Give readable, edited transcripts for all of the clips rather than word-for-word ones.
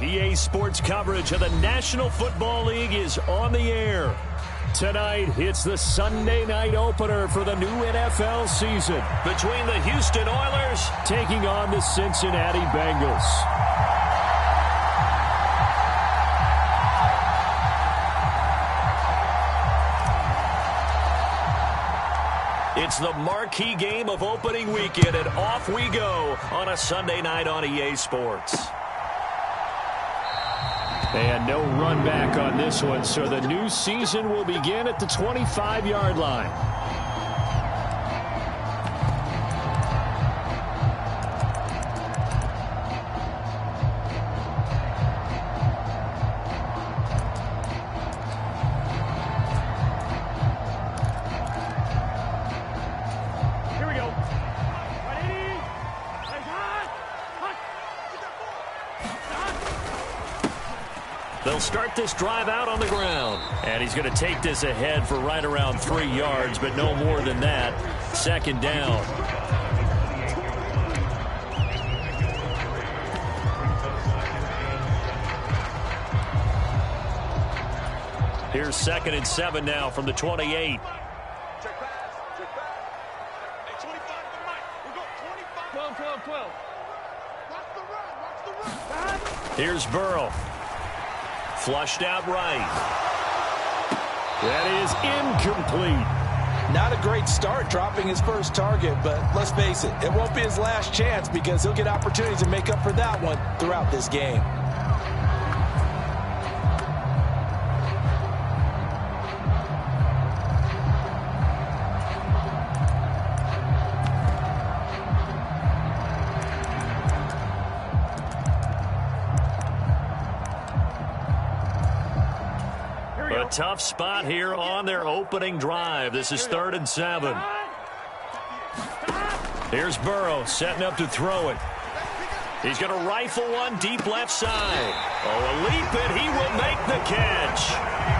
EA Sports coverage of the National Football League is on the air. Tonight, it's the Sunday night opener for the new NFL season between the Houston Oilers taking on the Cincinnati Bengals. It's the marquee game of opening weekend, and off we go on a Sunday night on EA Sports. And no run back on this one, so the new season will begin at the 25-yard line. They'll start this drive out on the ground. And he's going to take this ahead for right around 3 yards, but no more than that. Second down. Here's 2nd and 7 now from the 28. Check pass. Hey, 25 to Mike. We go 25. 12. Watch the run. Here's Burrow. Flushed out right. That is incomplete. Not a great start dropping his first target, but let's face it, it won't be his last chance because he'll get opportunities to make up for that one throughout this game. A tough spot here on their opening drive. This is 3rd and 7. Here's Burrow setting up to throw it. He's going to rifle one deep left side. Oh, a leap, and he will make the catch.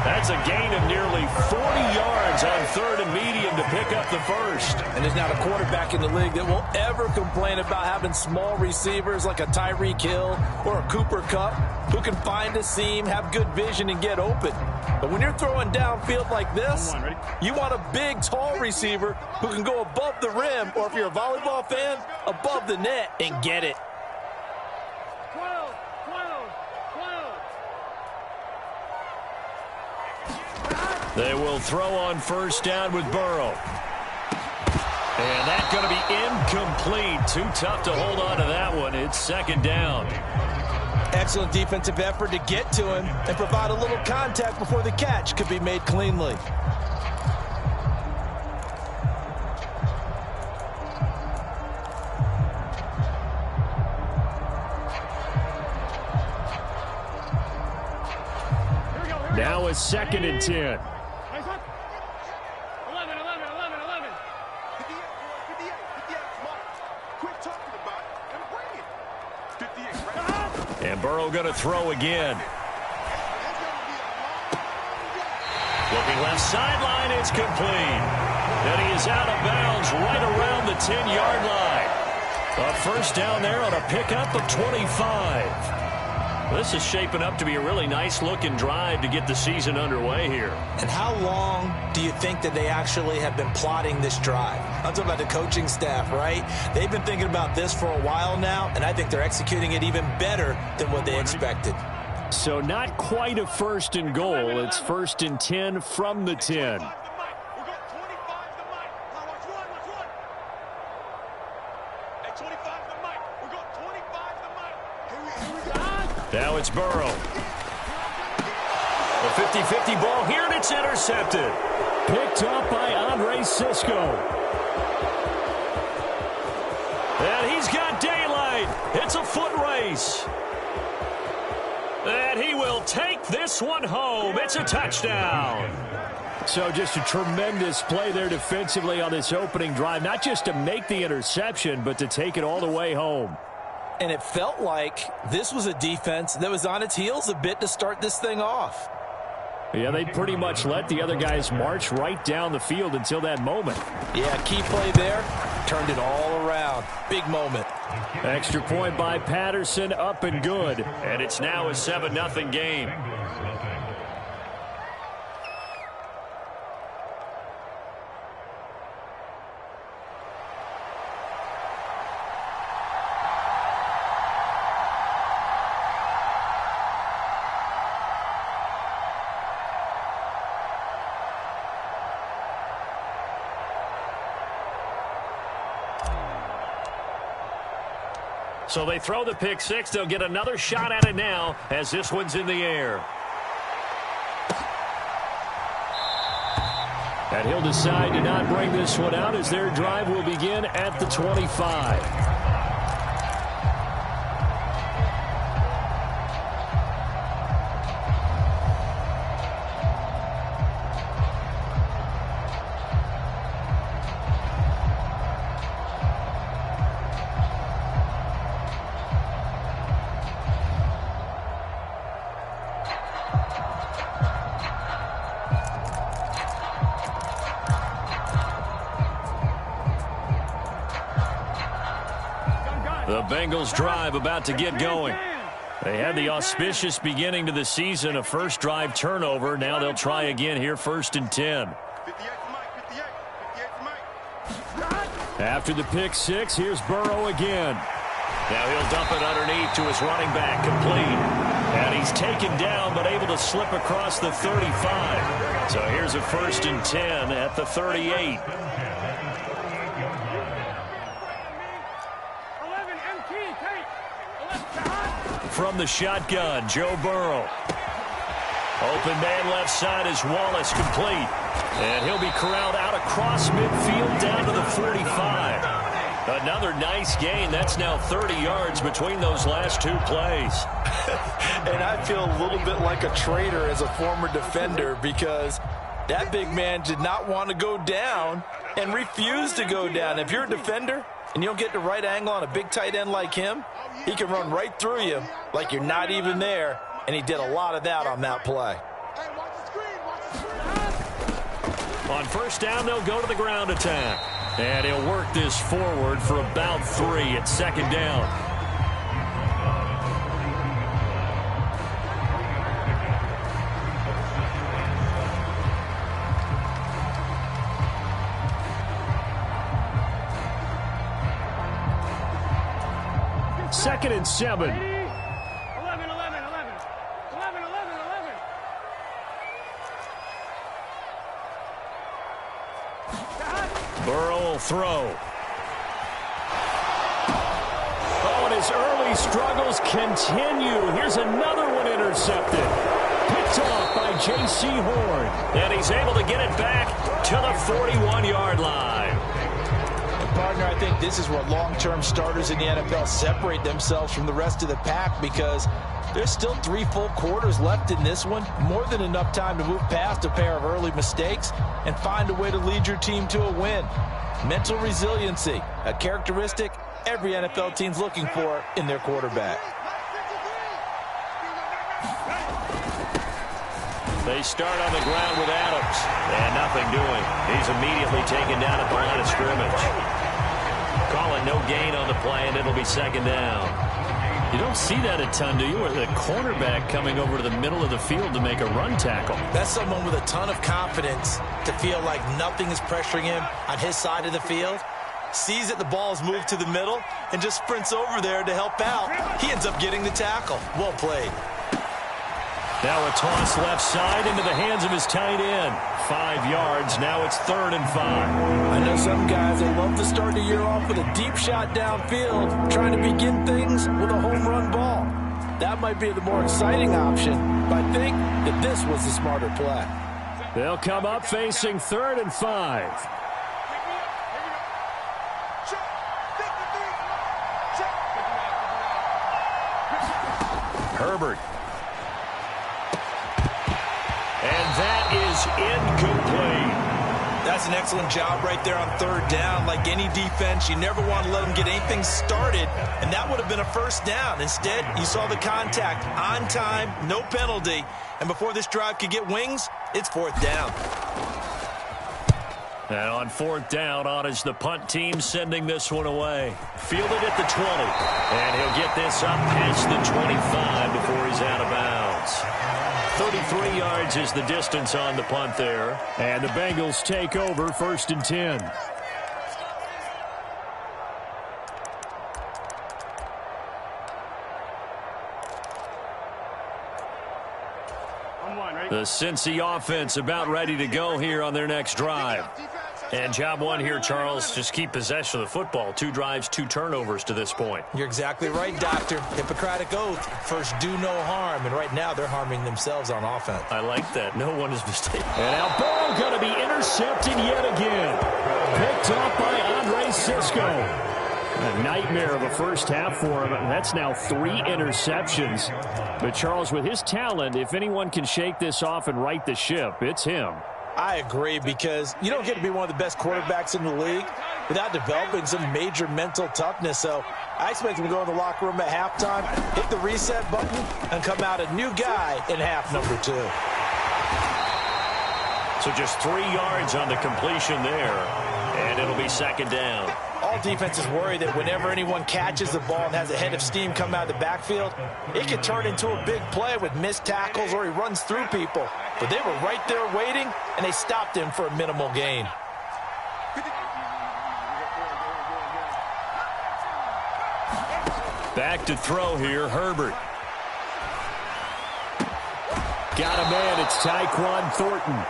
That's a gain of nearly 40 yards on 3rd and medium to pick up the first. And there's not a quarterback in the league that will ever complain about having small receivers like a Tyreek Hill or a Cooper Kupp who can find a seam, have good vision, and get open. But when you're throwing downfield like this, you want a big, tall receiver who can go above the rim, or if you're a volleyball fan, above the net and get it. 12. They will throw on 1st down with Burrow. And that's going to be incomplete. Too tough to hold on to that one. It's 2nd down. Excellent defensive effort to get to him and provide a little contact before the catch could be made cleanly. Now it's 2nd and 10. 11. Quit talking about it and bring it. 58. And Burrow going to throw again. Looking left sideline, it's complete. And he is out of bounds right around the 10-yard line. A 1st down there on a pickup of 25. This is shaping up to be a really nice-looking drive to get the season underway here. And how long do you think that they actually have been plotting this drive? I'm talking about the coaching staff, right? They've been thinking about this for a while now, and I think they're executing it even better than what they expected. So not quite a 1st and goal. It's 1st and 10 from the 10. Now it's Burrow. A 50-50 ball here, and it's intercepted. Picked up by Andre Cisco. And he's got daylight. It's a foot race. And he will take this one home. It's a touchdown. So just a tremendous play there defensively on this opening drive. Not just to make the interception, but to take it all the way home. And it felt like this was a defense that was on its heels a bit to start this thing off. Yeah, they pretty much let the other guys march right down the field until that moment. Yeah, key play there. Turned it all around. Big moment. Extra point by Patterson, up and good. And it's now a 7-0 game. So they throw the pick six. They'll get another shot at it now as this one's in the air. And he'll decide to not bring this one out as their drive will begin at the 25. The Bengals drive about to get going. They had the auspicious beginning to the season, a first drive turnover. Now they'll try again here, 1st and 10. After the pick six, here's Burrow again. Now he'll dump it underneath to his running back, complete. And he's taken down but able to slip across the 35. So here's a 1st and 10 at the 38. From the shotgun, Joe Burrow. Open man left side is Wallace, complete. And he'll be corralled out across midfield down to the 45. Another nice gain. That's now 30 yards between those last two plays. And I feel a little bit like a traitor as a former defender because that big man did not want to go down and refused to go down. If you're a defender and you don't get the right angle on a big tight end like him, he can run right through you like you're not even there, and he did a lot of that on that play. On 1st down, they'll go to the ground attack. And he'll work this forward for about 3 at 2nd down. Second and 7. 11, 11, 11, 11, 11, 11. Burrow will throw. Oh, and his early struggles continue. Here's another one intercepted. Picked off by J.C. Horn. And he's able to get it back to the 41-yard line. Partner, I think this is where long-term starters in the NFL separate themselves from the rest of the pack because there's still 3 full quarters left in this one. More than enough time to move past a pair of early mistakes and find a way to lead your team to a win. Mental resiliency, a characteristic every NFL team's looking for in their quarterback. They start on the ground with Adams. And nothing doing. He's immediately taken down at the line of scrimmage. Calling no gain on the play, and it'll be 2nd down. You don't see that a ton, do you? Where the cornerback coming over to the middle of the field to make a run tackle. That's someone with a ton of confidence to feel like nothing is pressuring him on his side of the field. Sees that the ball's moved to the middle and just sprints over there to help out. He ends up getting the tackle. Well played. Now a toss left side into the hands of his tight end. 5 yards. Now it's 3rd and 5. I know some guys, they love to start the year off with a deep shot downfield, trying to begin things with a home run ball. That might be the more exciting option, but I think that this was the smarter play. They'll come up facing 3rd and 5. Herbert. And that is incomplete. That's an excellent job right there on third down. Like any defense, you never want to let them get anything started, and that would have been a first down. Instead, you saw the contact on time, no penalty, and before this drive could get wings, it's fourth down. And on fourth down, on is the punt team sending this one away. Fielded at the 20. And he'll get this up past the 25 before he's out of bounds. 33 yards is the distance on the punt there. And the Bengals take over 1st and 10. The Cincy offense about ready to go here on their next drive. And job one here, Charles, just keep possession of the football. 2 drives, 2 turnovers to this point. You're exactly right, Doctor. Hippocratic oath. First, do no harm. And right now, they're harming themselves on offense. I like that. No one is mistaken. And now ball going to be intercepted yet again. Picked up by Andre Cisco. A nightmare of a first half for him. That's now 3 interceptions. But Charles, with his talent, if anyone can shake this off and right the ship, it's him. I agree, because you don't get to be one of the best quarterbacks in the league without developing some major mental toughness. So I expect him to go in the locker room at halftime, hit the reset button, and come out a new guy in half number 2. So just 3 yards on the completion there, and it'll be second down. All defenses worry that whenever anyone catches the ball and has a head of steam come out of the backfield, it can turn into a big play with missed tackles or he runs through people. But they were right there waiting, and they stopped him for a minimal gain. Back to throw here, Herbert. Got a man, it's Tyquan Thornton.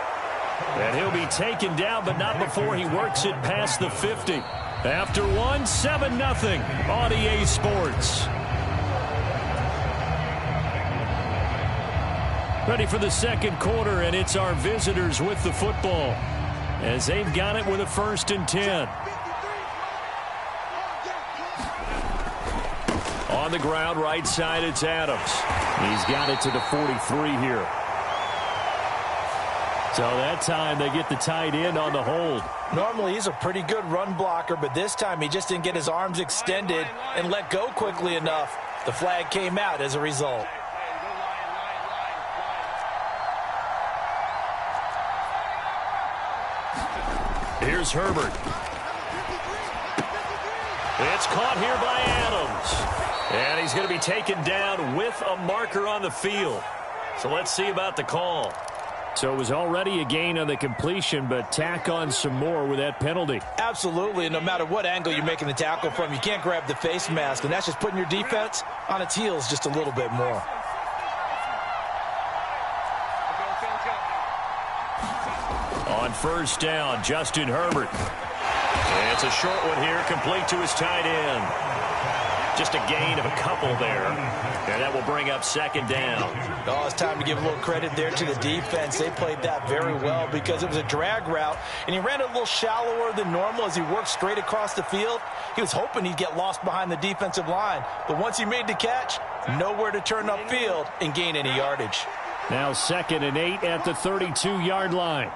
And he'll be taken down, but not before he works it past the 50. After 1, 7-0 on EA Sports. Ready for the second quarter, and it's our visitors with the football as they've got it with a 1st and 10. On the ground, right side, it's Adams. He's got it to the 43 here. So that time they get the tight end on the hold. Normally he's a pretty good run blocker, but this time he just didn't get his arms extended and let go quickly enough. The flag came out as a result. Here's Herbert. It's caught here by Adams. And he's going to be taken down with a marker on the field. So let's see about the call. So it was already a gain on the completion, but tack on some more with that penalty. Absolutely, and no matter what angle you're making the tackle from, you can't grab the face mask, and that's just putting your defense on its heels just a little bit more. On first down, Justin Herbert. And it's a short one here, complete to his tight end. Just a gain of a couple there. And that will bring up second down. Oh, it's time to give a little credit there to the defense. They played that very well because it was a drag route, and he ran a little shallower than normal as he worked straight across the field. He was hoping he'd get lost behind the defensive line. But once he made the catch, nowhere to turn upfield and gain any yardage. Now 2nd and 8 at the 32-yard line.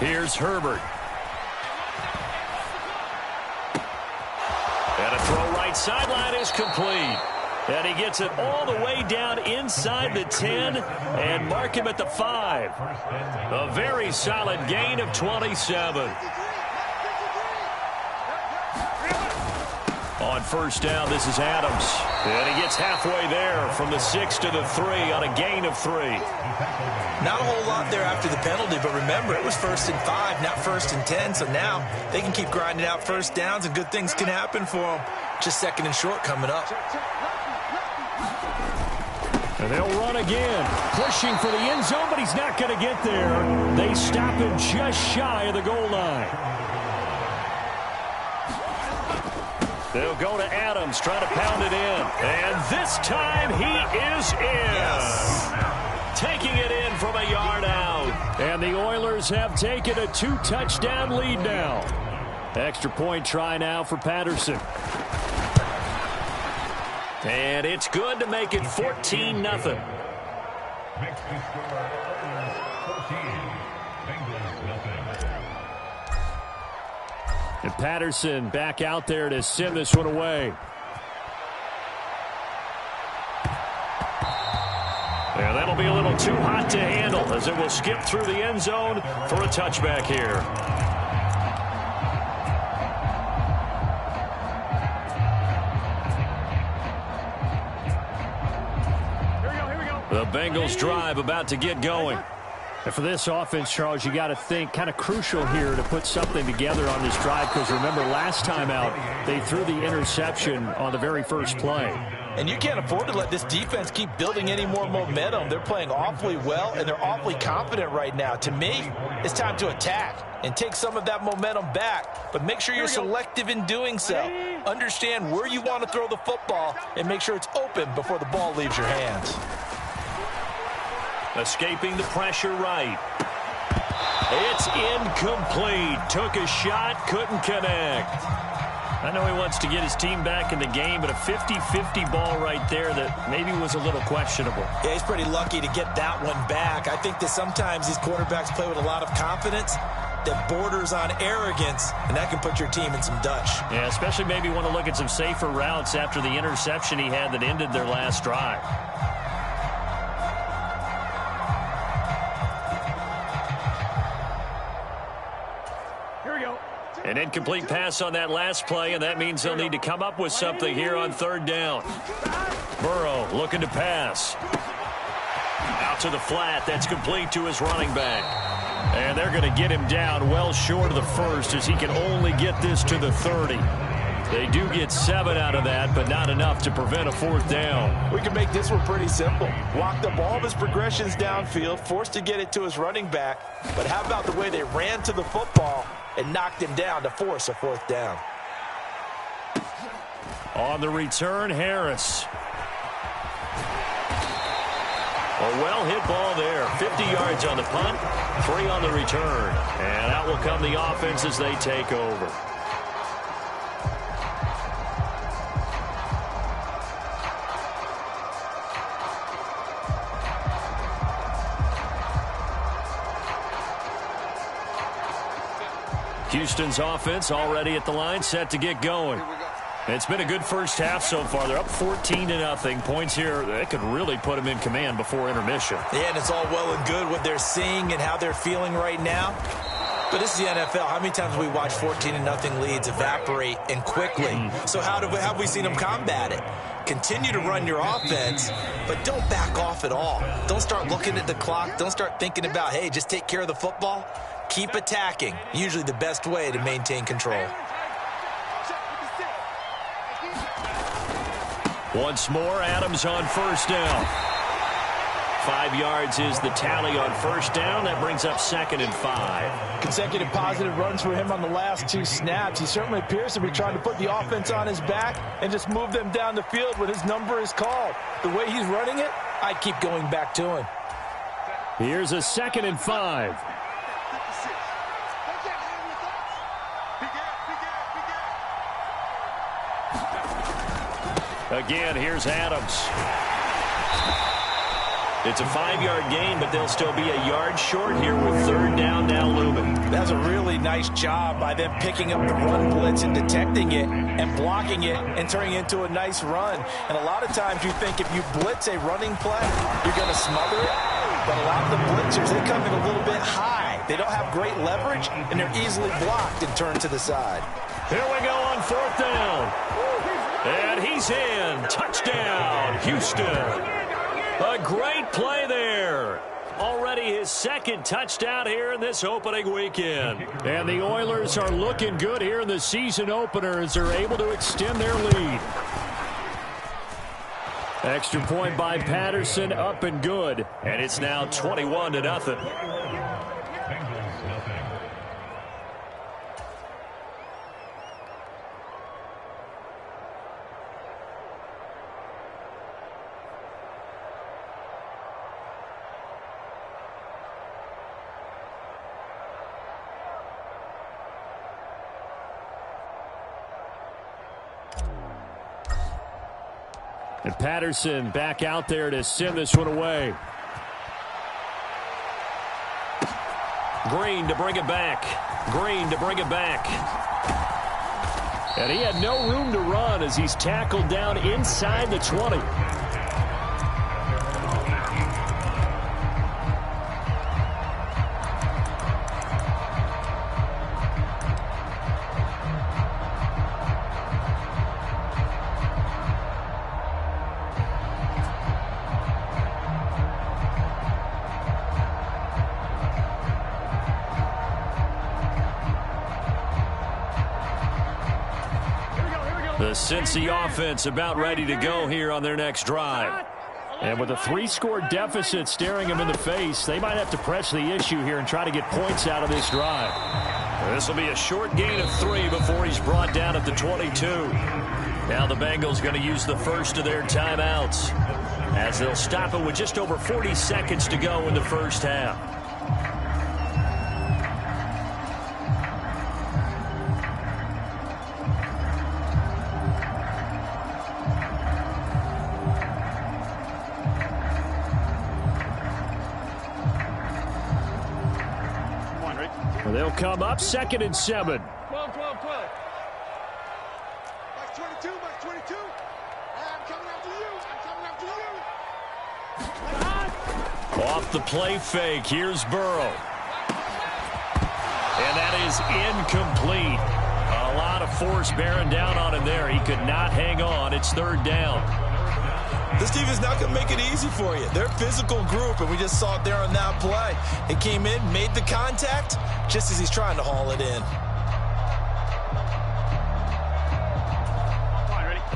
Here's Herbert. And a throw right sideline is complete. And he gets it all the way down inside the 10 and mark him at the 5. A very solid gain of 27. On first down, this is Adams. And he gets halfway there from the 6 to the 3 on a gain of 3. Not a whole lot there after the penalty, but remember, it was 1st and 5, not 1st and 10, so now they can keep grinding out first downs and good things can happen for them. Just 2nd and short coming up. And they'll run again, pushing for the end zone, but he's not going to get there. They stop him just shy of the goal line. They'll go to Adams, trying to pound it in. And this time he is in. Yes. Taking it in from a yard out. And the Oilers have taken a 2-touchdown lead now. Extra point try now for Patterson. And it's good to make it 14-0. Next to score, 14. Bengals nothing. And Patterson back out there to send this one away. Yeah, that'll be a little too hot to handle as it will skip through the end zone for a touchback here. The Bengals drive about to get going. And for this offense, Charles, you got to think kind of crucial here to put something together on this drive because remember last time out they threw the interception on the very first play. And you can't afford to let this defense keep building any more momentum. They're playing awfully well, and they're awfully confident right now. To me, it's time to attack and take some of that momentum back. But make sure you're selective in doing so. Understand where you want to throw the football and make sure it's open before the ball leaves your hands. Escaping the pressure right. It's incomplete. Took a shot, couldn't connect. I know he wants to get his team back in the game, but a 50-50 ball right there that maybe was a little questionable. Yeah, he's pretty lucky to get that one back. I think that sometimes these quarterbacks play with a lot of confidence that borders on arrogance, and that can put your team in some Dutch. Yeah, especially maybe want to look at some safer routes after the interception he had that ended their last drive. An incomplete pass on that last play, and that means they'll need to come up with something here on third down. Burrow looking to pass. Out to the flat. That's complete to his running back. And they're going to get him down well short of the first as he can only get this to the 30. They do get 7 out of that, but not enough to prevent a fourth down. We can make this one pretty simple. Walked up all of his progressions downfield, forced to get it to his running back. But how about the way they ran to the football and knocked him down to force a fourth down? On the return, Harris. A well-hit ball there. 50 yards on the punt, 3 on the return. And out will come the offense as they take over. Houston's offense already at the line, set to get going. It's been a good first half so far. They're up 14-0. Points here, that could really put them in command before intermission. Yeah, and it's all well and good what they're seeing and how they're feeling right now. But this is the NFL. How many times have we watched 14-0 leads evaporate and quickly? So have we seen them combat it? Continue to run your offense, but don't back off at all. Don't start looking at the clock. Don't start thinking about, hey, just take care of the football. Keep attacking. Usually the best way to maintain control. Once more, Adams on first down. 5 yards is the tally on first down. That brings up 2nd and 5. Consecutive positive runs for him on the last 2 snaps. He certainly appears to be trying to put the offense on his back and just move them down the field when his number is called. The way he's running it, I keep going back to him. Here's a 2nd and 5. Again, here's Adams. It's a 5-yard gain, but they'll still be a yard short here with 3rd down now looming. That's a really nice job by them picking up the run blitz and detecting it and blocking it and turning it into a nice run. And a lot of times you think if you blitz a running play, you're going to smother it. But a lot of the blitzers, they come in a little bit high. They don't have great leverage, and they're easily blocked and turned to the side. Here we go on 4th down. And he's in. Touchdown, Houston. A great play there. Already his 2nd touchdown here in this opening weekend. And the Oilers are looking good here in the season opener as they're able to extend their lead. Extra point by Patterson, up and good. And it's now 21-0. And Patterson back out there to send this one away. Green to bring it back. Green to bring it back. And he had no room to run as he's tackled down inside the 20. The Cincy offense about ready to go here on their next drive. And with a 3-score deficit staring them in the face, they might have to press the issue here and try to get points out of this drive. This will be a short gain of 3 before he's brought down at the 22. Now the Bengals going to use the first of their timeouts as they'll stop it with just over 40 seconds to go in the first half. They'll come up 2nd and 7. 12, 12, 12. Max 22, Max 22. I'm coming after you. I'm coming after you. Off the play fake. Here's Burrow. And that is incomplete. A lot of force bearing down on him there. He could not hang on. It's 3rd down. This defense not going to make it easy for you. They're a physical group, and we just saw it there on that play. It came in, made the contact, just as he's trying to haul it in.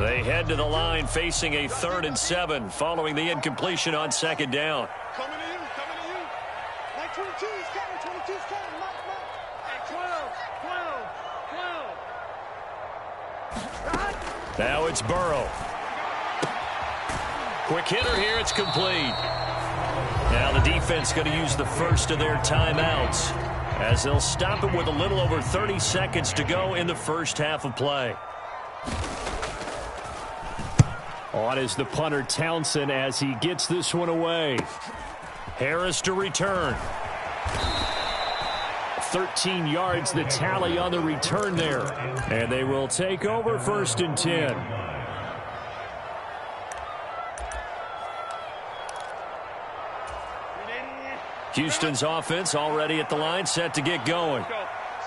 They head to the line facing a 3rd and 7 following the incompletion on 2nd down. Coming to you, coming to you. Like 22 is coming, 22 is coming. Mark. At 12, 12, 12. Now it's Burrow. Quick hitter here. It's complete. Now the defense going to use the first of their timeouts as they'll stop it with a little over 30 seconds to go in the first half of play. On is the punter Townsend as he gets this one away. Harris to return. 13 yards the tally on the return there. And they will take over 1st and 10. Houston's offense already at the line, set to get going.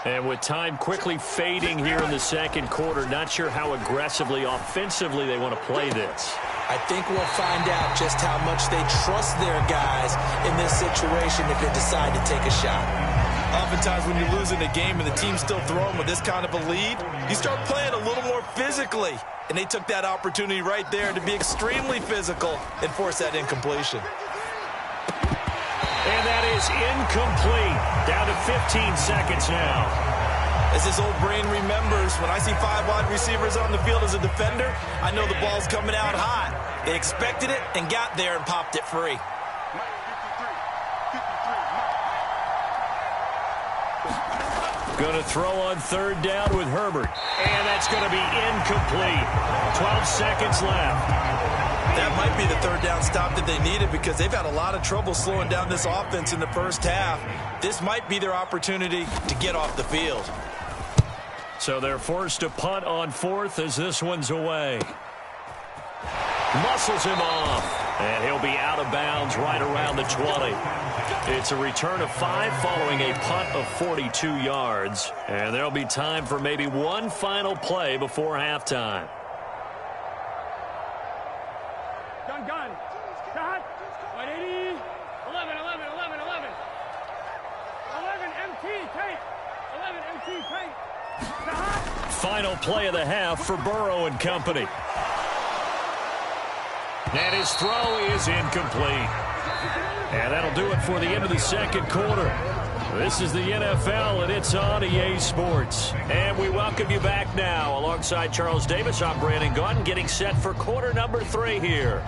And with time quickly fading here in the 2nd quarter, not sure how aggressively, offensively they want to play this. I think we'll find out just how much they trust their guys in this situation if they decide to take a shot. Oftentimes when you're losing a game and the team's still throwing with this kind of a lead, you start playing a little more physically. And they took that opportunity right there to be extremely physical and force that incompletion. And that is incomplete. Down to 15 seconds now. As this old brain remembers, when I see 5 wide receivers on the field as a defender, I know the ball's coming out hot. They expected it and got there and popped it free. Going to throw on 3rd down with Herbert. And that's going to be incomplete. 12 seconds left. That might be the 3rd down stop that they needed because they've had a lot of trouble slowing down this offense in the first half. This might be their opportunity to get off the field. So they're forced to punt on 4th as this one's away. Muscles him off. And he'll be out of bounds right around the 20. It's a return of 5 following a punt of 42 yards. And there'll be time for maybe one final play before halftime. Gun. Shot. 180. 11. 11 MT tape. 11 MT tape. Shot. Final play of the half for Burrow and company. And his throw is incomplete. And that'll do it for the end of the 2nd quarter. This is the NFL, and it's on EA Sports. And we welcome you back now. Alongside Charles Davis, I'm Brandon Gaudin, getting set for quarter number 3 here.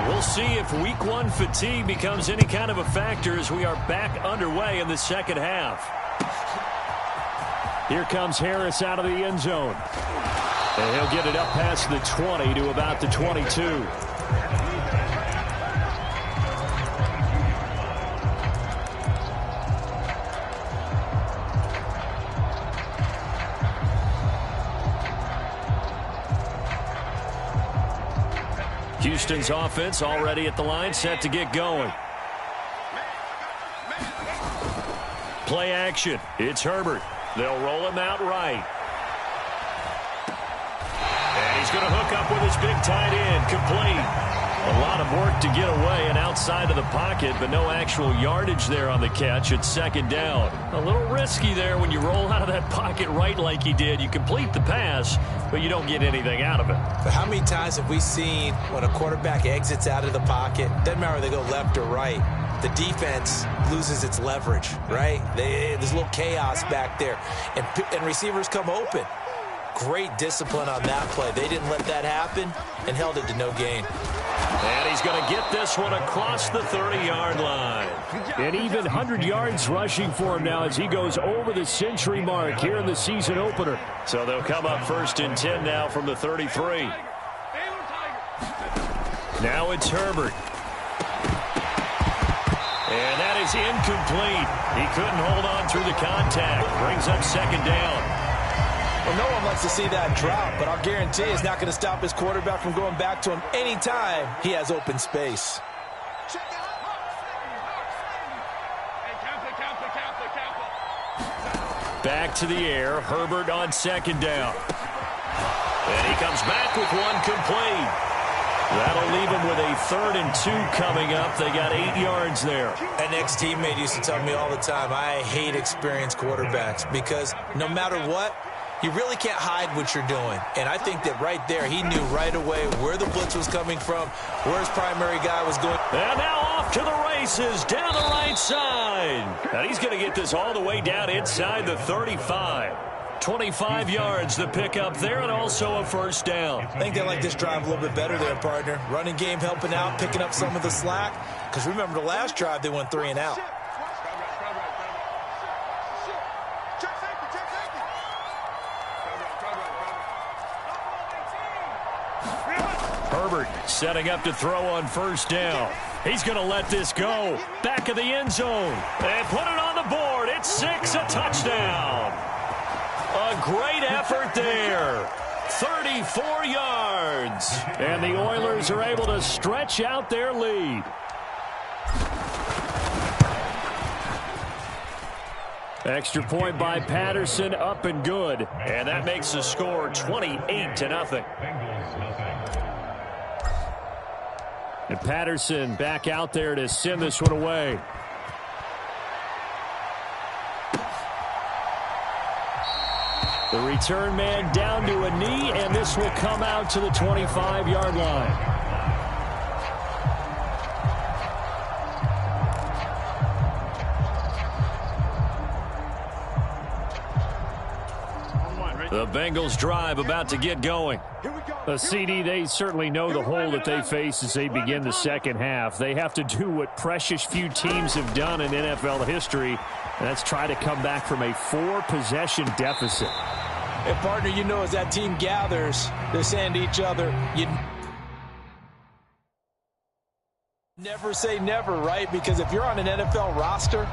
We'll see if week 1 fatigue becomes any kind of a factor as we are back underway in the 2nd half. Here comes Harris out of the end zone. And he'll get it up past the 20 to about the 22. Houston's offense already at the line, set to get going. Play action. It's Herbert. They'll roll him out right. And he's going to hook up with his big tight end. Complete. A lot of work to get away and outside of the pocket, but no actual yardage there on the catch. It's second down. A little risky there when you roll out of that pocket right like he did. You complete the pass, but you don't get anything out of it. But how many times have we seen when a quarterback exits out of the pocket, doesn't matter whether they go left or right, the defense loses its leverage, right? There's a little chaos back there, and receivers come open. Great discipline on that play. They didn't let that happen and held it to no gain. And he's going to get this one across the 30-yard line. And even 100 yards rushing for him now as he goes over the century mark here in the season opener. So they'll come up 1st and 10 now from the 33. Now it's Herbert. And that is incomplete. He couldn't hold on through the contact. Brings up second down. Well, no one likes to see that drop, but I'll guarantee it's not going to stop his quarterback from going back to him anytime he has open space. Back to the air. Herbert on second down. And he comes back with one complete. That'll leave him with a 3rd and 2 coming up. They got 8 yards there. An ex-teammate used to tell me all the time, I hate experienced quarterbacks because no matter what, you really can't hide what you're doing. And I think that right there, he knew right away where the blitz was coming from, where his primary guy was going. And now off to the races, down the right side. And he's going to get this all the way down inside the 35. 25 yards the pickup there, and also a first down. I think they like this drive a little bit better there, partner. Running game helping out, picking up some of the slack. Because remember, the last drive, they went 3 and out. Herbert setting up to throw on first down. He's going to let this go. Back of the end zone. And put it on the board. It's 6, a touchdown. A great effort there. 34 yards. And the Oilers are able to stretch out their lead. Extra point by Patterson, up and good. And that makes the score 28-0. And Patterson back out there to send this one away. The return man down to a knee, and this will come out to the 25-yard line. The Bengals drive about to get going. CD, they certainly know the hole that they face as they begin the second half. They have to do what precious few teams have done in NFL history, and that's try to come back from a 4-possession deficit. And, partner, you know as that team gathers, they're saying to each other, you never say never, right? Because if you're on an NFL roster,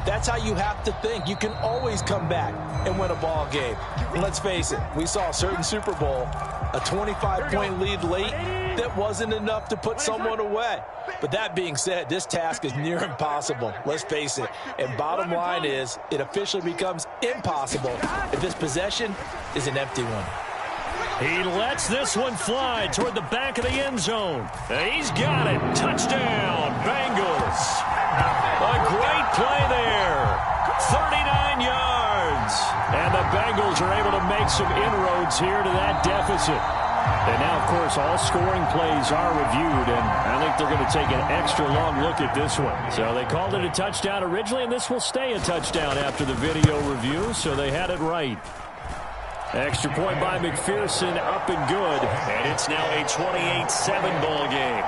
that's how you have to think. You can always come back and win a ball game. And let's face it, we saw a certain Super Bowl, a 25-point lead late that wasn't enough to put someone away. But that being said, this task is near impossible. Let's face it. And bottom line is, it officially becomes impossible if this possession is an empty one. He lets this one fly toward the back of the end zone. He's got it. Touchdown, Bengals. A great play there. 39 yards. And the Bengals are able to make some inroads here to that deficit. And now, of course, all scoring plays are reviewed, and I think they're going to take an extra long look at this one. So they called it a touchdown originally, and this will stay a touchdown after the video review, so they had it right. Extra point by McPherson, up and good. And it's now a 28-7 ball game.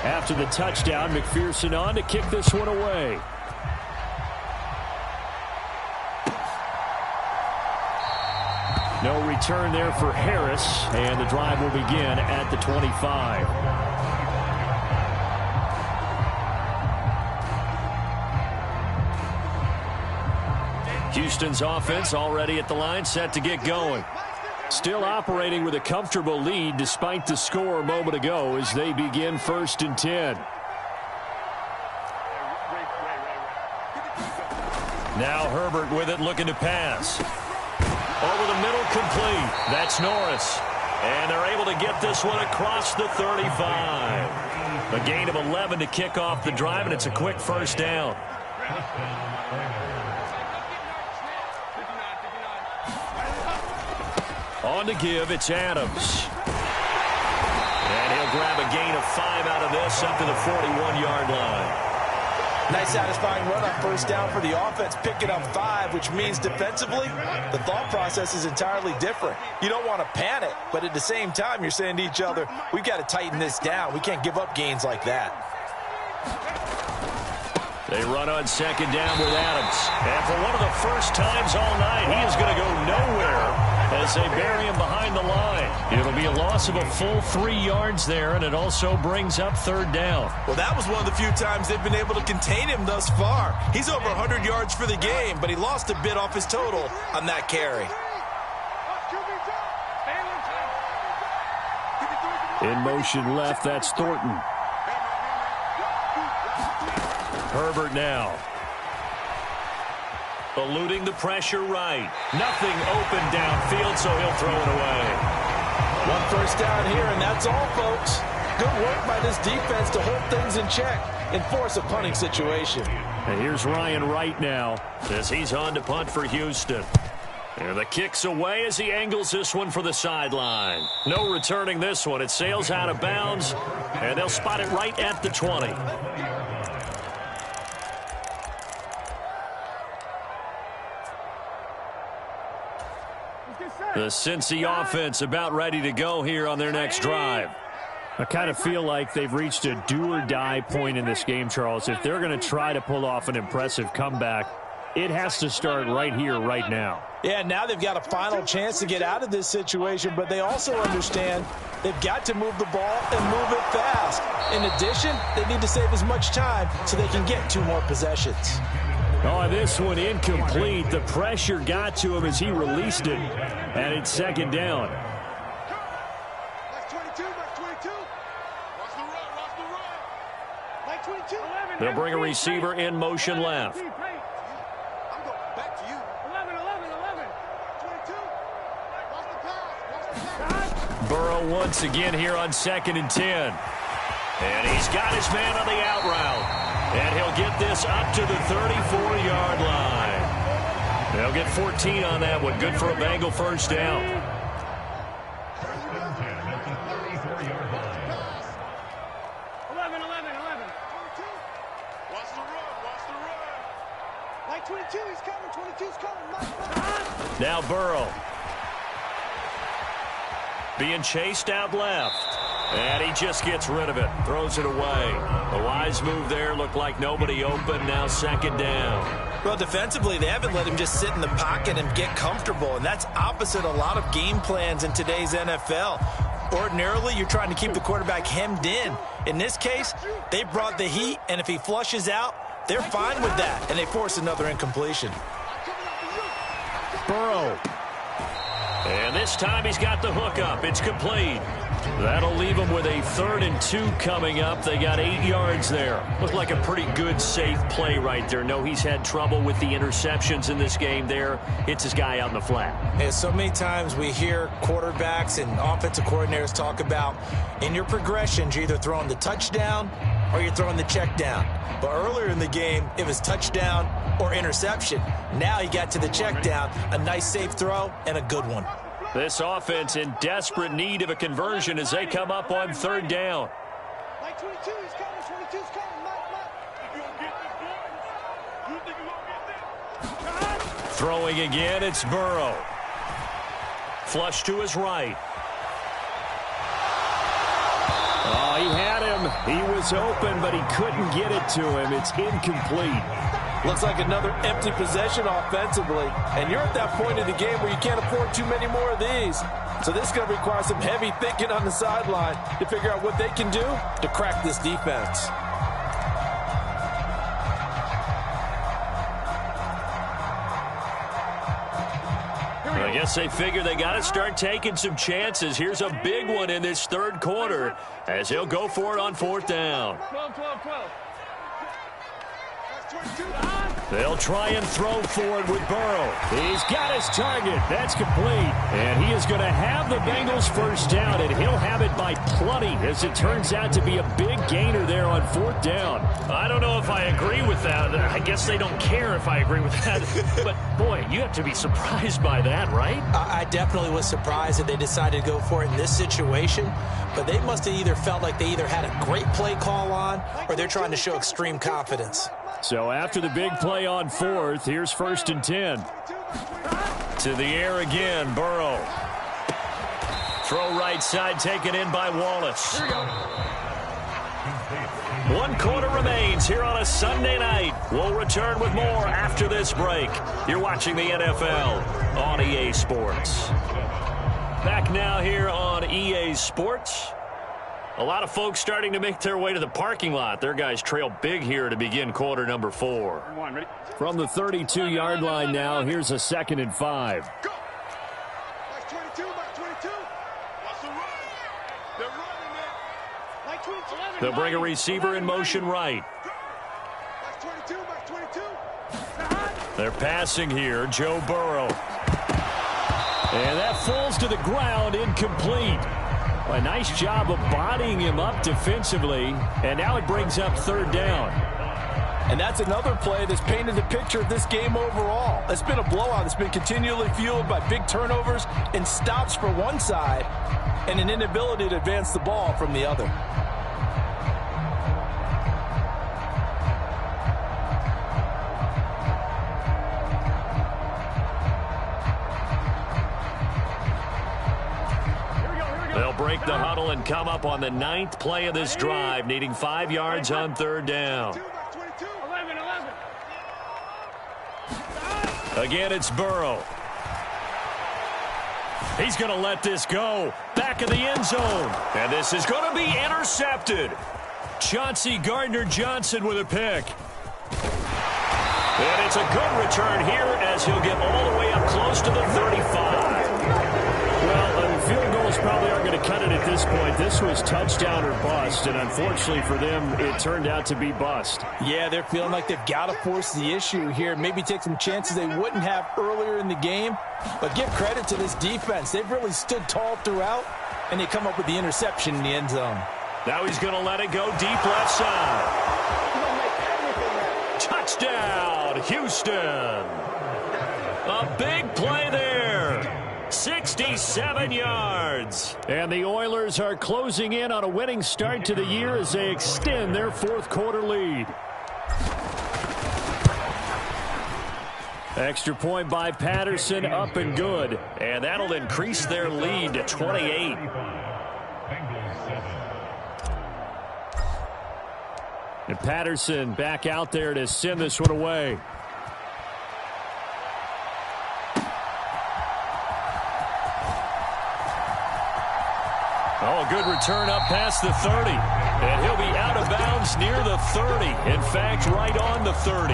After the touchdown, McPherson on to kick this one away. No return there for Harris, and the drive will begin at the 25. Houston's offense already at the line, set to get going. Still operating with a comfortable lead despite the score a moment ago as they begin 1st and 10. Now Herbert with it, looking to pass. Over the middle, complete. That's Norris. And they're able to get this one across the 35. A gain of 11 to kick off the drive, and it's a quick first down. On to give, it's Adams. And he'll grab a gain of 5 out of this up to the 41-yard line. Nice satisfying run on first down for the offense, picking up 5, which means defensively, the thought process is entirely different. You don't want to panic, but at the same time, you're saying to each other, we've got to tighten this down. We can't give up gains like that. They run on 2nd down with Adams. And for one of the first times all night, he is going to go nowhere as they bury him behind the line. It'll be a loss of a full 3 yards there, and it also brings up 3rd down. Well, that was one of the few times they've been able to contain him thus far. He's over 100 yards for the game, but he lost a bit off his total on that carry. In motion left, that's Thornton. Herbert now. Eluding the pressure right. Nothing open downfield, so he'll throw it away. 1 first down here, and that's all, folks. Good work by this defense to hold things in check and force a punting situation. And here's Ryan Wright now as he's on to punt for Houston. And the kick's away as he angles this one for the sideline. No returning this one. It sails out of bounds, and they'll spot it right at the 20. The Cincy offense about ready to go here on their next drive. I kind of feel like they've reached a do-or-die point in this game, Charles. If they're going to try to pull off an impressive comeback, it has to start right here, right now. Yeah, now they've got a final chance to get out of this situation, but they also understand they've got to move the ball and move it fast. In addition, they need to save as much time so they can get 2 more possessions. Oh, this one incomplete. The pressure got to him as he released it, and it's 2nd down. They'll bring a receiver in motion left. Burrow once again here on 2nd and 10. And he's got his man on the out route. And he'll get this up to the 34-yard line. They'll get 14 on that one. Good for a Bengal first down. 11. Watch the run. Like 22, he's coming. 22's coming. Now Burrow. Being chased out left. And he just gets rid of it. Throws it away. A wise move there. Looked like nobody open. Now 2nd down. Well, defensively, they haven't let him just sit in the pocket and get comfortable. And that's opposite a lot of game plans in today's NFL. Ordinarily, you're trying to keep the quarterback hemmed in. In this case, they brought the heat. And if he flushes out, they're fine with that. And they force another incompletion. Burrow. And this time he's got the hook up. It's complete. That'll leave them with a 3rd and 2 coming up. They got 8 yards there. Looked like a pretty good, safe play right there. No, he's had trouble with the interceptions in this game there. Hits his guy out in the flat. And so many times we hear quarterbacks and offensive coordinators talk about in your progressions, you're either throwing the touchdown or you're throwing the check down. But earlier in the game, it was touchdown or interception. Now he got to the check down, a nice safe throw and a good one. This offense in desperate need of a conversion as they come up on 3rd down. Like 22, he's coming. 22's coming. Throwing again, it's Burrow. Flush to his right. Oh, he had him. He was open, but he couldn't get it to him. It's incomplete. Looks like another empty possession offensively. And you're at that point in the game where you can't afford too many more of these. So this is going to require some heavy thinking on the sideline to figure out what they can do to crack this defense. I guess they figure they got to start taking some chances. Here's a big one in this third quarter as he'll go for it on fourth down. 12. They'll try and throw for it with Burrow. He's got his target. That's complete. And he is going to have the Bengals first down, and he'll have it by plenty as it turns out to be a big gainer there on fourth down. I don't know if I agree with that. I guess they don't care if I agree with that. But, boy, you have to be surprised by that, right? I definitely was surprised that they decided to go for it in this situation. But they must have either felt like they either had a great play call on or they're trying to show extreme confidence. So after the big play on fourth, here's 1st and 10. To the air again, Burrow. Throw right side, taken in by Wallace. 1 quarter remains here on a Sunday night. We'll return with more after this break. You're watching the NFL on EA Sports. Back now here on EA Sports. A lot of folks starting to make their way to the parking lot. Their guys trail big here to begin quarter number 4. From the 32-yard line now, here's a 2nd and 5. Go. Like 22, like 22. What's the run? They're running it. Like 22. They'll bring a receiver in motion right. Like 22, like 22. They're passing here, Joe Burrow. And that falls to the ground, incomplete. A nice job of bodying him up defensively, and now it brings up 3rd down. And that's another play that's painted the picture of this game overall. It's been a blowout. It's been continually fueled by big turnovers and stops for one side and an inability to advance the ball from the other. They'll break the huddle and come up on the 9th play of this drive, needing 5 yards on 3rd down. 11. Again, it's Burrow. He's going to let this go. Back of the end zone. And this is going to be intercepted. Chauncey Gardner-Johnson with a pick. And it's a good return here as he'll get all the way up close to the 35. Well, field goals probably aren't going to cut it at this point. This was touchdown or bust, and unfortunately for them, it turned out to be bust. Yeah, they're feeling like they've got to force the issue here. Maybe take some chances they wouldn't have earlier in the game. But give credit to this defense. They've really stood tall throughout, and they come up with the interception in the end zone. Now he's going to let it go deep left side. Touchdown, Houston. A big play there. 67 yards. And the Oilers are closing in on a winning start to the year as they extend their 4th quarter lead. Extra point by Patterson, up and good. And that'll increase their lead to 28. And Patterson back out there to send this one away. Oh, a good return up past the 30. And he'll be out of bounds near the 30. In fact, right on the 30.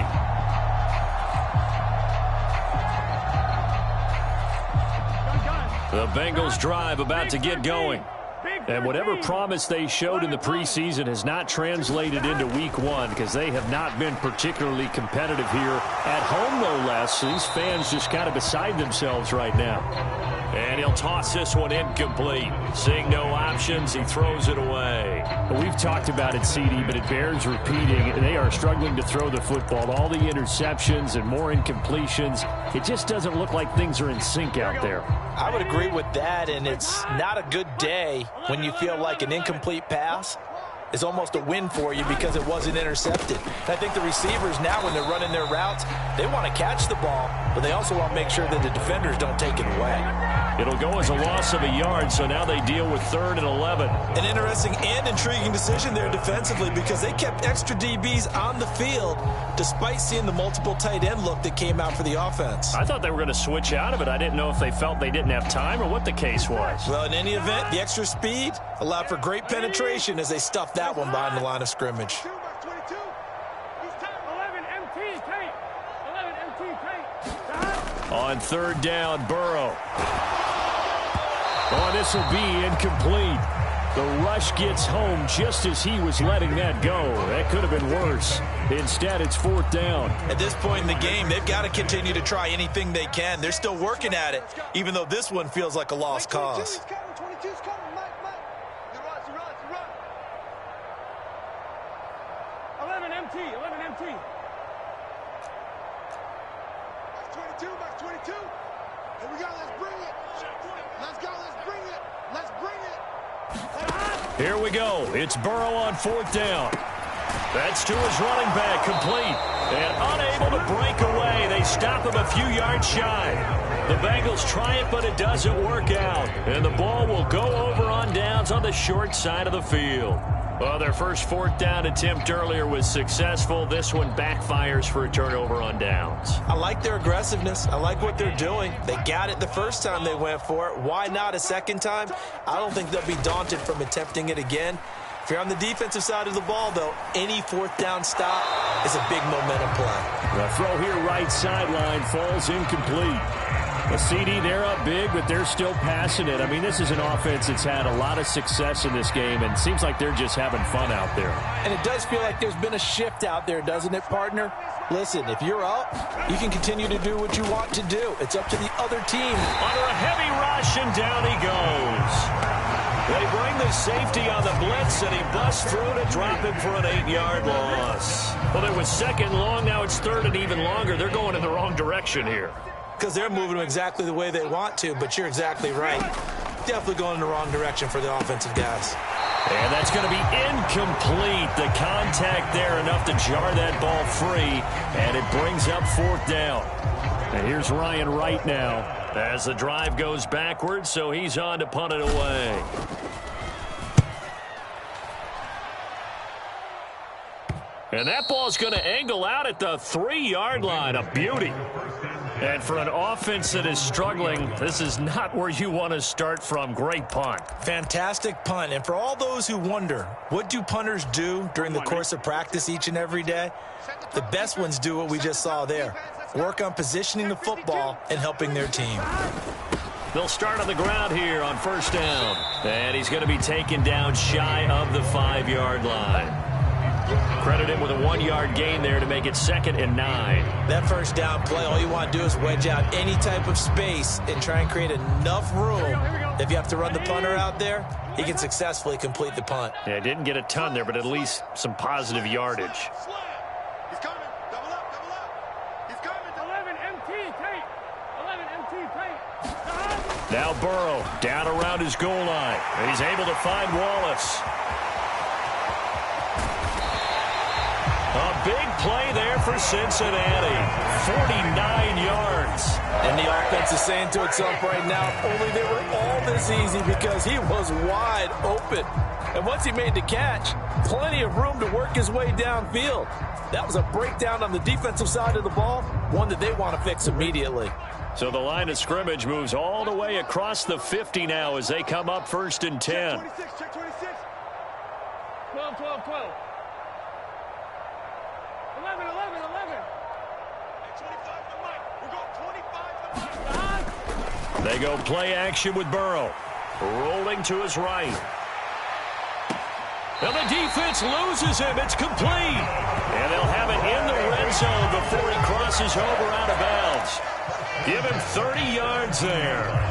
The Bengals drive about to get going. And whatever promise they showed in the preseason has not translated into week 1 because they have not been particularly competitive here at home, no less. These fans just kind of beside themselves right now. And he'll toss this one incomplete. Seeing no options, he throws it away. Well, we've talked about it, CD, but it bears repeating. They are struggling to throw the football. All the interceptions and more incompletions. It just doesn't look like things are in sync out there. I would agree with that, and it's not a good day when you feel like an incomplete pass is almost a win for you because it wasn't intercepted. I think the receivers now, when they're running their routes, they want to catch the ball, but they also want to make sure that the defenders don't take it away. It'll go as a loss of a yard, so now they deal with 3rd and 11. An interesting and intriguing decision there defensively because they kept extra DBs on the field despite seeing the multiple tight end look that came out for the offense. I thought they were going to switch out of it. I didn't know if they felt they didn't have time or what the case was. Well, in any event, the extra speed allowed for great penetration as they stuffed that one behind the line of scrimmage. On 3rd down, Burrow. Oh, this will be incomplete. The rush gets home just as he was letting that go. That could have been worse. Instead, it's 4th down. At this point in the game, they've got to continue to try anything they can. They're still working at it, even though this one feels like a lost cause. 22's coming, Mike. 11 MT. That's 22, that's 22. Here we go, let's bring it. Let's go, let's bring it. Let's bring it. Here we go. It's Burrow on 4th down. That's to his running back, complete. And unable to break away. They stop him a few yards shy. The Bengals try it, but it doesn't work out. And the ball will go over on downs on the short side of the field. Well, their first 4th down attempt earlier was successful. This one backfires for a turnover on downs. I like their aggressiveness. I like what they're doing. They got it the first time they went for it. Why not a second time? I don't think they'll be daunted from attempting it again. If you're on the defensive side of the ball, though, any 4th down stop is a big momentum play. The throw here right sideline falls incomplete. A CD, they're up big, but they're still passing it. I mean, this is an offense that's had a lot of success in this game, and it seems like they're just having fun out there. And it does feel like there's been a shift out there, doesn't it, partner? Listen, if you're up, you can continue to do what you want to do. It's up to the other team. Under a heavy rush, and down he goes. They bring the safety on the blitz, and he busts through to drop him for an 8-yard loss. Well, it was 2nd long. Now it's 3rd and even longer. They're going in the wrong direction here. Because they're moving them exactly the way they want to, but you're exactly right. Definitely going in the wrong direction for the offensive guys. And that's going to be incomplete. The contact there enough to jar that ball free, and it brings up 4th down. And here's Ryan Wright now as the drive goes backwards, so he's on to punt it away. And that ball's going to angle out at the 3-yard line. A beauty. And for an offense that is struggling, this is not where you want to start from. Great punt. Fantastic punt. And for all those who wonder, what do punters do during the course of practice each and every day? The best ones do what we just saw there. Work on positioning the football and helping their team. They'll start on the ground here on 1st down. And he's going to be taken down shy of the 5-yard line. Credit him with a 1-yard gain there to make it 2nd and 9. That 1st down play, all you want to do is wedge out any type of space and try and create enough room. If you have to run the punter out there, he can successfully complete the punt. Yeah, didn't get a ton there, but at least some positive yardage. He's coming. Double up. He's coming. 11 MT tape. 11 MT tape. Now Burrow down around his goal line. And he's able to find Wallace. A big play there for Cincinnati. 49 yards. And the offense is saying to itself right now, if only they were all this easy, because he was wide open. And once he made the catch, plenty of room to work his way downfield. That was a breakdown on the defensive side of the ball, one that they want to fix immediately. So the line of scrimmage moves all the way across the 50 now as they come up 1st and 10. 26, check 26. 12, 12, 12. 11, 11, 11. 25 to Mike. We're going 25 to Mike. They go play action with Burrow. Rolling to his right. And the defense loses him. It's complete. And they'll have it in the red zone before he crosses over out of bounds. Give him 30 yards there.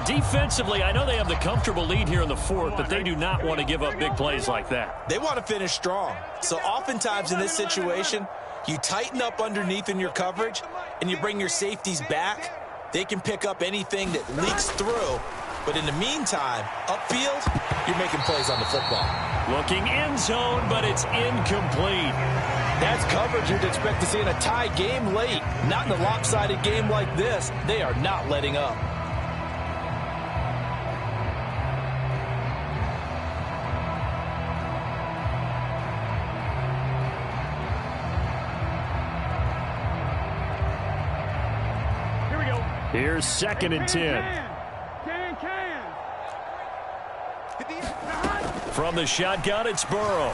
Defensively, I know they have the comfortable lead here in the 4th, but they do not want to give up big plays like that. They want to finish strong. So oftentimes in this situation, you tighten up underneath in your coverage, and you bring your safeties back. They can pick up anything that leaks through. But in the meantime, upfield, you're making plays on the football. Looking end zone, but it's incomplete. That's coverage you'd expect to see in a tie game late. Not in a lopsided game like this. They are not letting up. Here's 2nd and 10. From the shotgun, it's Burrow.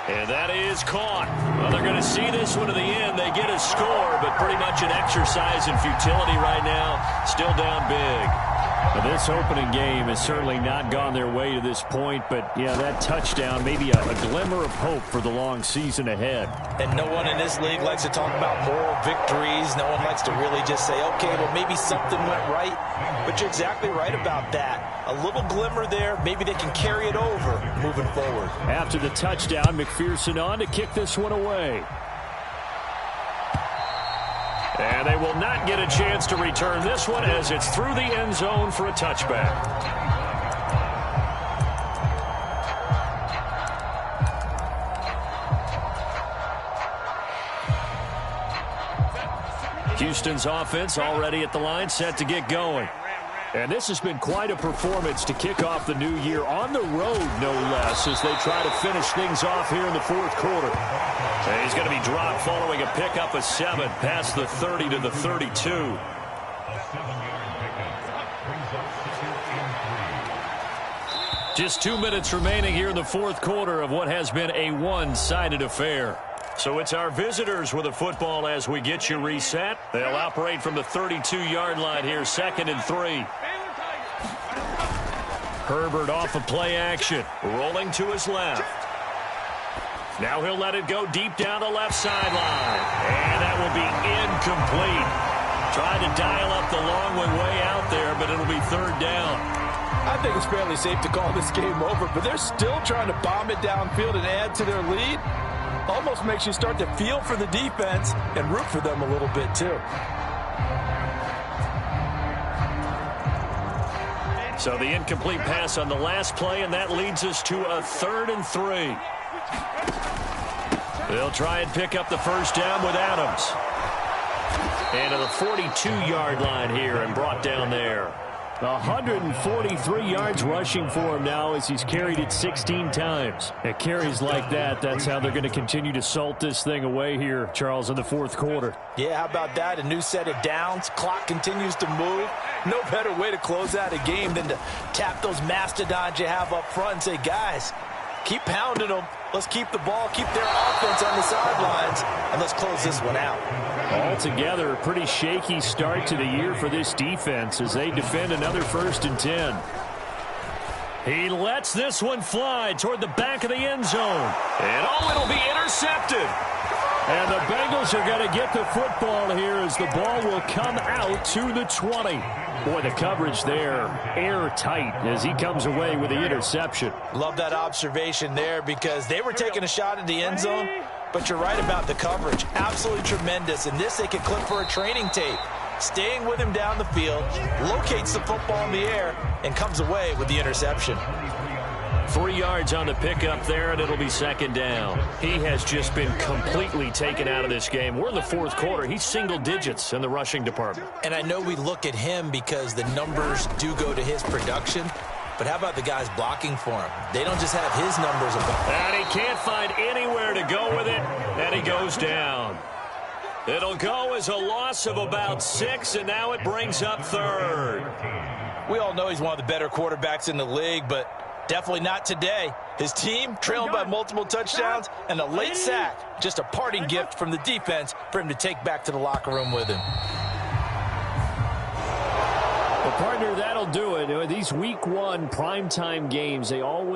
And that is caught. Well, they're going to see this one to the end. They get a score, but pretty much an exercise in futility right now. Still down big. Well, this opening game has certainly not gone their way to this point, but, yeah, that touchdown, maybe a glimmer of hope for the long season ahead. And no one in this league likes to talk about moral victories. No one likes to really just say, okay, well, maybe something went right. But you're exactly right about that. A little glimmer there. Maybe they can carry it over moving forward. After the touchdown, McPherson on to kick this one away. And they will not get a chance to return this one as it's through the end zone for a touchback. Houston's offense already at the line, set to get going. And this has been quite a performance to kick off the new year on the road, no less, as they try to finish things off here in the 4th quarter. And he's going to be dropped following a pickup of 7 past the 30 to the 32. A 7-yard pickup brings up 2nd and 3. Just 2 minutes remaining here in the 4th quarter of what has been a one-sided affair. So it's our visitors with the football as we get you reset. They'll operate from the 32-yard line here, 2nd and 3. Herbert off of play action, rolling to his left. Now he'll let it go deep down the left sideline. And that will be incomplete. Tried to dial up the long one way out there, but it'll be 3rd down. I think it's fairly safe to call this game over, but they're still trying to bomb it downfield and add to their lead. Almost makes you start to feel for the defense and root for them a little bit, too. So the incomplete pass on the last play, and that leads us to a 3rd and 3. They'll try and pick up the first down with Adams. And to the 42-yard line here and brought down there. 143 yards rushing for him now as he's carried it 16 times. At carries like that, that's how they're going to continue to salt this thing away here, Charles, in the 4th quarter. Yeah, how about that? A new set of downs. Clock continues to move. No better way to close out a game than to tap those mastodons you have up front and say, guys, keep pounding them. Let's keep the ball, keep their offense on the sidelines, and let's close this one out. Altogether, a pretty shaky start to the year for this defense as they defend another 1st and 10. He lets this one fly toward the back of the end zone. And it'll be intercepted. And the Bengals are going to get the football here as the ball will come out to the 20. Boy, the coverage there, airtight as he comes away with the interception. Love that observation there because they were taking a shot at the end zone, but you're right about the coverage. Absolutely tremendous. And this they could clip for a training tape. Staying with him down the field, locates the football in the air, and comes away with the interception. 3 yards on the pickup there, and it'll be 2nd down. He has just been completely taken out of this game. We're in the 4th quarter. He's single digits in the rushing department. And I know we look at him because the numbers do go to his production, but how about the guys blocking for him? They don't just have his numbers above. And he can't find anywhere to go with it, and he goes down. It'll go as a loss of about 6, and now it brings up 3rd. We all know he's one of the better quarterbacks in the league, but definitely not today. His team trailing by multiple touchdowns and a late sack. Just a parting gift from the defense for him to take back to the locker room with him. Well, partner, that'll do it. These week 1 primetime games, they always